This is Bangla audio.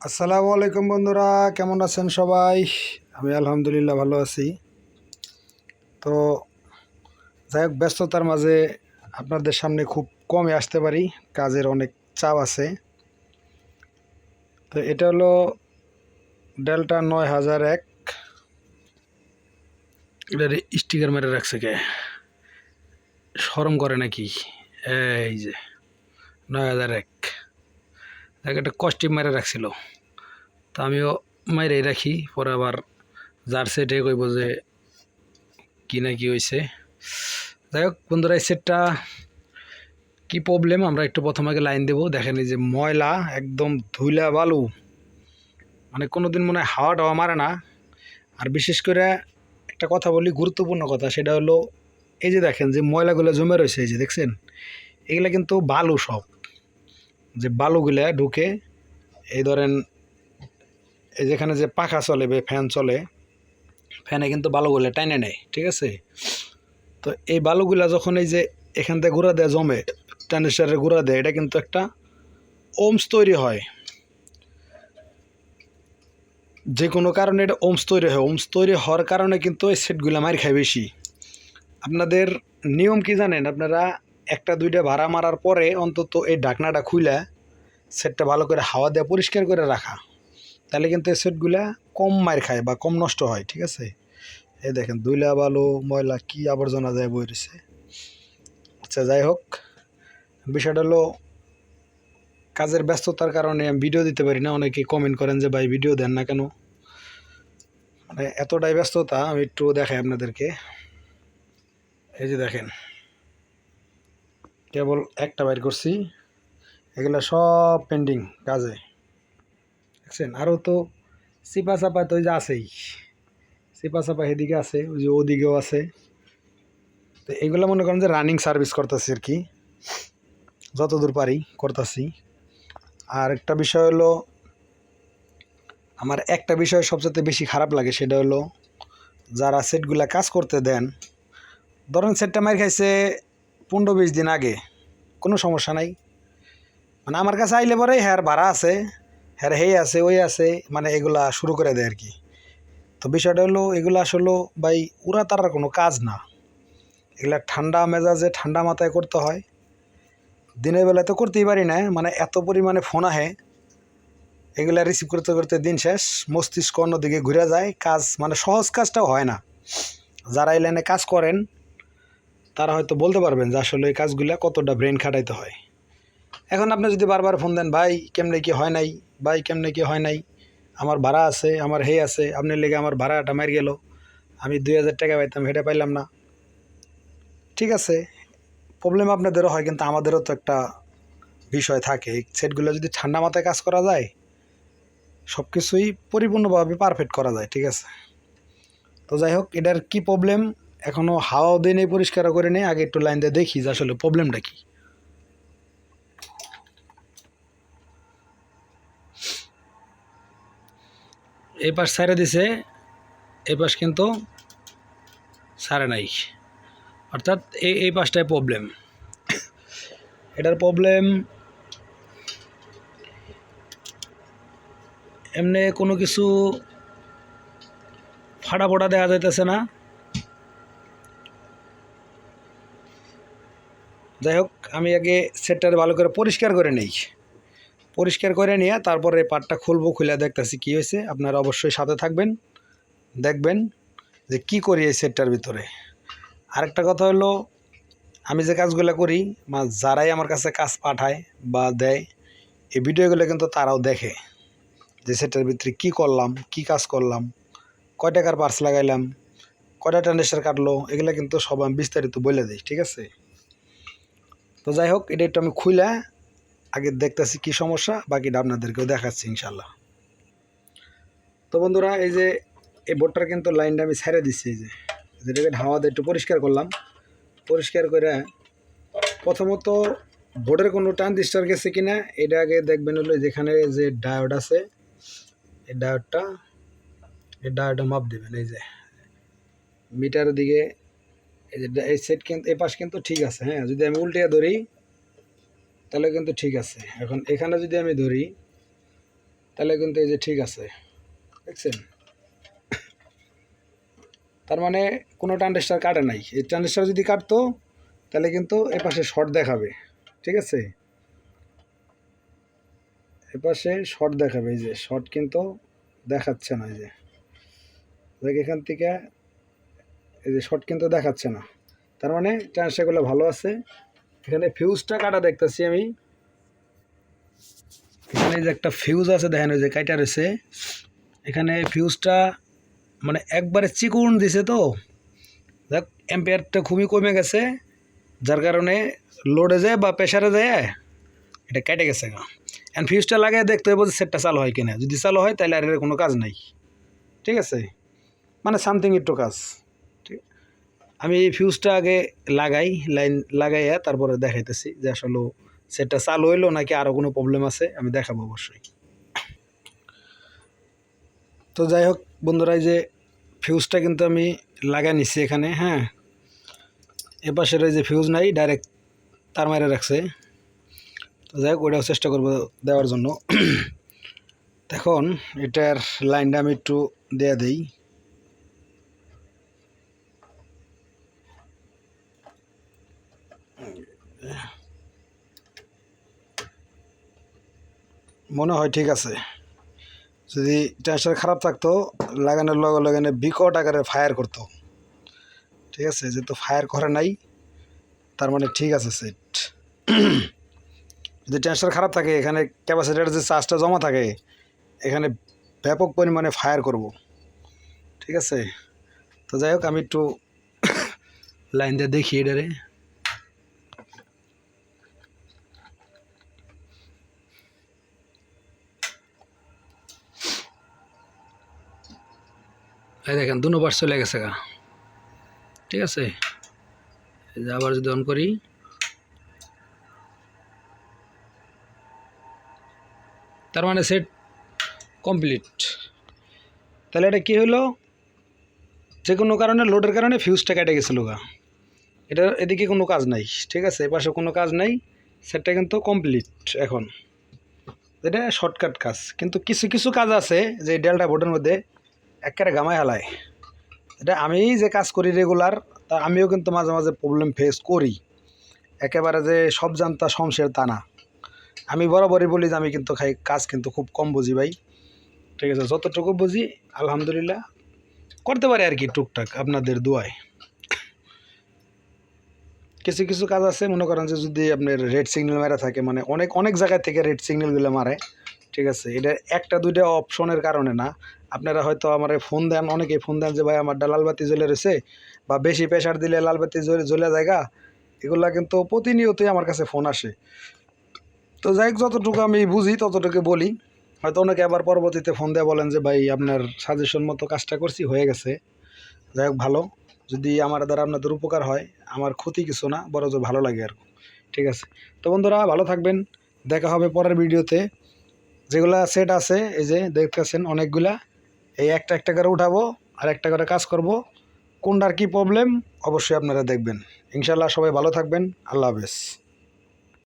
আসসালামু আলাইকুম বন্ধুরা, কেমন আছেন সবাই? আমি আলহামদুলিল্লাহ ভালো আছি। তো যাই হোক, ব্যস্ততার মাঝে আপনাদের সামনে খুব কমই আসতে পারি, কাজের অনেক চাপ আছে। তো এটা হলো ডেল্টা 9001। এটার স্টিকার মেরে রাখছে কে? শরম করে নাকি? এই যে 9001, একটা কস্টিউম মেরে রাখছিল। তো আমিও মাইরেই রাখি, পরে আবার যার সেটে কইব যে কি না কি হয়েছে। যাই হোক বন্ধুরা, এই সেটটা কি প্রবলেম আমরা একটু প্রথম আগে লাইন দেবো। দেখেন এই যে ময়লা, একদম ধুলা বালু, মানে কোনোদিন মনে হয় হাওয়া টাওয়া মারে না। আর বিশেষ করে একটা কথা বলি, গুরুত্বপূর্ণ কথা, সেটা হলো এই যে দেখেন যে ময়লাগুলো জমে রয়েছে, এই যে দেখছেন, এগুলা কিন্তু বালু সব। যে বালুগুলা ঢুকে, এই ধরেন এই যেখানে যে পাখা চলে বা ফ্যান চলে, ফ্যানে কিন্তু বালুগুলা টাইনে নেয়, ঠিক আছে? তো এই বালুগুলা যখন এই যে এখান থেকে গুঁড়া দেয়, জমে ট্রানজিস্টারে গুঁড়া দেয়, এটা কিন্তু একটা ওমস তৈরি হয়। যে কোনো কারণে এটা ওমস তৈরি হয়। ওমস তৈরি হওয়ার কারণে কিন্তু এই সেটগুলো মার খায় বেশি। আপনাদের নিয়ম কি জানেন? আপনারা একটা দুইটা ভাড়া মারার পরে অন্তত এই ঢাকনাটা খুলে সেটটা ভালো করে হাওয়া দিয়ে পরিষ্কার করে রাখা, তাহলে কিন্তু এই সেটগুলা কম মার খায় বা কম নষ্ট হয়, ঠিক আছে? এই দেখেন দুইলা বালু ময়লা কি আবর্জনা যায় বই রয়েছে। আচ্ছা যাই হোক, বিষয়টা হলো কাজের ব্যস্ততার কারণে আমি ভিডিও দিতে পারি না। অনেকে কমেন্ট করেন যে ভাই ভিডিও দেন না কেন? মানে এতটাই ব্যস্ততা। আমি একটু দেখাই আপনাদেরকে। এই যে দেখেন, কেবল একটা বাইর করছি, এগুলো সব পেন্ডিং কাজে, দেখছেন? আরও তো চিপা চাপা তো ওই যে আছেই, চিপা চাপা এদিকে আছে, ওই যে ওদিকেও আছে। তো এগুলো মনে করেন যে রানিং সার্ভিস করতেছি আর কি, যতদূর পারি করতেছি। আর একটা বিষয় হলো, আমার একটা বিষয় সবচেয়ে বেশি খারাপ লাগে, সেটা হলো যারা সেটগুলা কাজ করতে দেন। ধরেন সেটটা মার খাইছে 15-20 দিন আগে, কোনো সমস্যা নাই, মানে আমার কাছে আইলে পরে হ্যার ভাড়া আছে, হ্যার হেই আছে ওই আছে, মানে এগুলা শুরু করে দেয় আর কি। তো বিষয়টা হলো এগুলো আসলে ভাই উড়া তারার কোনো কাজ না। এগুলা ঠান্ডা মেজাজে ঠান্ডা মাথায় করতে হয়। দিনের বেলায় তো করতেই পারি না, মানে এত পরিমাণে ফোন আহে, এগুলা রিসিভ করতে করতে দিন শেষ, মস্তিষ্ক অন্যদিকে ঘুরে যায়, কাজ মানে সহজ কাজটাও হয় না। যারা এই লাইনে কাজ করেন তারা হয়তো বলতে পারবেন যে আসলে এই কাজগুলা কতটা ব্রেন খাটাইতে হয়। এখন আপনি যদি বারবার ফোন দেন, ভাই কেমনে কি হয় নাই, ভাই কেমনে কি হয় নাই, আমার ভাড়া আছে, আমার হে আছে, আপনার লেগে আমার ভাড়াটা মার গেল, আমি 2000 টাকা পাইতাম, সেটা পাইলাম না। ঠিক আছে, প্রবলেম আপনাদেরও হয়, কিন্তু আমাদেরও তো একটা বিষয় থাকে। এই সেটগুলো যদি ঠান্ডা মাথায় কাজ করা যায়, সব কিছুই পরিপূর্ণভাবে পারফেক্ট করা যায়, ঠিক আছে? তো যাই হোক, এটার কি প্রবলেম, এখনও হাওয়াও দিয়ে নেই, পরিষ্কারও করে নেই। আগে একটু লাইন দিয়ে দেখি যে আসলে প্রবলেমটা কি। এই পাশ ছাড়ে দিছে, এই পাশ কিন্তু ছাড়ে নাই, অর্থাৎ এই পাশটায় প্রবলেম। এটার প্রবলেম এমনি কোনো কিছু ফাটা ফোটা দেখা যাইতেছে না। যাই হোক, আমি আগে সেটটারে ভালো করে পরিষ্কার করে নেই। পরিষ্কার করে নিয়ে তারপরে পাটটা খুলবো, খুলে দেখতেছি কী হয়েছে। আপনারা অবশ্যই সাথে থাকবেন, দেখবেন যে কি করি এই সেটটার ভিতরে। আরেকটা কথা হলো, আমি যে কাজগুলো করি, যারাই আমার কাছে কাজ পাঠায় বা দেয়, এই ভিডিওগুলো কিন্তু তারাও দেখে যে সেটার ভিতরে কি করলাম, কি কাজ করলাম, কয় টাকার পার্স লাগাইলাম, কয়টা ট্রানজিস্টার কাটলো, এগুলো কিন্তু সব আমি বিস্তারিত বলে দিই, ঠিক আছে? তো যাই হোক, এটা একটু আমি খুলে আগে দেখতেছি কি সমস্যা, বাকিটা আপনাদেরকেও দেখাচ্ছি ইনশাল্লাহ। তো বন্ধুরা, এই যে এই বোর্ডটার কিন্তু লাইনটা আমি ছেড়ে দিচ্ছি, এই যে যেটাকে হাওয়া দিয়ে একটু পরিষ্কার করলাম। পরিষ্কার করে প্রথমত বোর্ডের কোনো ট্রানজিস্টার গেছে কিনা এটা আগে দেখবেন। হলো যেখানে যে ডায়োড আছে, এই ডায়োডটা মাপ দেবেন। এই যে মিটারের দিকে, এই যে এই সেট কিন্তু এই পাশ কিন্তু ঠিক আছে। হ্যাঁ, যদি আমি উল্টে ধরি তাহলে কিন্তু ঠিক আছে। এখন এখানে যদি আমি ধরি, তাহলে কিন্তু এই যে ঠিক আছে, দেখছেন? তার মানে কোনো ট্রানজিস্টার কাটে নাই। এই ট্রানজিস্টার যদি কাটতো তাহলে কিন্তু এপাশে শর্ট দেখাবে, ঠিক আছে? এপাশে শর্ট দেখাবে, এই যে শর্ট কিন্তু দেখাচ্ছে না। এই যে দেখ এখান থেকে এই যে শর্ট কিন্তু দেখাচ্ছে না, তার মানে ট্রানজিস্টারগুলো ভালো আছে। এখানে ফিউজটা কাটা দেখতেছি আমি, এখানে যে একটা ফিউজ আছে দেখেন, ওই যে কাইটা রয়েছে এখানে ফিউজটা, মানে একবারে চিকুন দিছে তো, দেখ অ্যাম্পিয়ারটা খুবই কমে গেছে, যার কারণে লোডে যায় বা প্রেশারে যায় এটা কেটে গেছে। অ্যান্ড ফিউজটা লাগাই দেখতে হবে যে সেটটা চালু হয় কিনা, যদি চালু হয় তাহলে আর এর কোনো কাজ নাই, ঠিক আছে? মানে সামথিং একটু কাজ, ঠিক। আমি এই ফিউজটা আগে লাগাই, লাইন লাগাইয়া তারপরে দেখাইতেছি যে আসলে সেটটা চালু হইলো নাকি আরও কোনো প্রবলেম আছে, আমি দেখাবো অবশ্যই। তো যাই হোক বন্ধুরা, এই যে ফিউজটা কিন্তু আমি লাগাই নিচ্ছি এখানে, হ্যাঁ। এপাশের এই যে ফিউজ নাই, ডাইরেক্ট তার মারে রাখছে। তো যাই হোক ওইটাও চেষ্টা করবো দেওয়ার জন্য। এখন এটার লাইনটা আমি একটু দেয়া দিই। মনে হয় ঠিক আছে। যদি ট্রান্সফার খারাপ থাকতো লাগানোর লগে লগে বিকট আকারে ফায়ার করতো, ঠিক আছে? যেহেতু ফায়ার করে নাই তার মানে ঠিক আছে সেট। যদি ট্রান্সফার খারাপ থাকে এখানে ক্যাপাসিটার যে চার্জটা জমা থাকে এখানে ব্যাপক পরিমাণে ফায়ার করব, ঠিক আছে? তো যাই হোক আমি একটু লাইন দিয়ে দেখি এটারে। এই দেখেন 2 চলে গেছে গা, ঠিক আছে? আবার যদি অন করি, তার মানে সেট কমপ্লিট। তাহলে এটা কী হলো, যে কোনো কারণে লোডের কারণে ফিউজটা কেটে গেছিলো গা, এটা এদিকে কোনো কাজ নাই, ঠিক আছে? এপাশে কোনো কাজ নাই, সেটটা কিন্তু কমপ্লিট। এখন এটা শর্টকাট কাজ, কিন্তু কিছু কিছু কাজ আছে যে ডেল্টা বোর্ডের মধ্যে একেবারে গামায় হালায়। এটা আমি যে কাজ করি রেগুলার, তা আমিও কিন্তু মাঝে মাঝে প্রবলেম ফেস করি। একেবারে যে সব জানতা শমশের তা না। আমি বরাবরই বলি যে আমি কিন্তু কাজ কিন্তু খুব কম বুঝি ভাই, ঠিক আছে? যতটুকু বুঝি আলহামদুলিল্লাহ করতে পারি আর কি, টুকটাক আপনাদের দোয়ায়। কিছু কিছু কাজ আছে মনে করেন যে যদি আপনার রেড সিগন্যাল মারা থাকে, মানে অনেক অনেক জায়গায় থেকে রেড সিগন্যালগুলো মারে, ঠিক আছে? এটা একটা দুইটা অপশনের কারণে না। আপনারা হয়তো আমার ফোন দেন, অনেকেই ফোন দেন যে ভাই আমারটা লালবাতি জ্বলে রয়েছে, বা বেশি প্রেশার দিলে লালবাতি জ্বলে জায়গা, এগুলা কিন্তু প্রতিনিয়তই আমার কাছে ফোন আসে। তো যাই হোক যতটুকু আমি বুঝি ততটুকু বলি। হয়তো অনেকে আবার পরবর্তীতে ফোন দিয়ে বলেন যে ভাই আপনার সাজেশন মতো কাজটা করছি, হয়ে গেছে। যাই হোক ভালো, যদি আমার দ্বারা আপনাদের উপকার হয় আমার ক্ষতি কিছু না, বরঞ্চ ভালো লাগে আর, ঠিক আছে? তো বন্ধুরা ভালো থাকবেন, দেখা হবে পরের ভিডিওতে। যেগুলা সেট আছে এই যে দেখতেছেন অনেকগুলা, এই একটা একটা করে উঠাবো আর একটা করে কাজ করব। কোনটার কি প্রবলেম অবশ্যই আপনারা দেখবেন। ইনশাল্লাহ সবাই ভালো থাকবেন, আল্লাহ হাফেজ।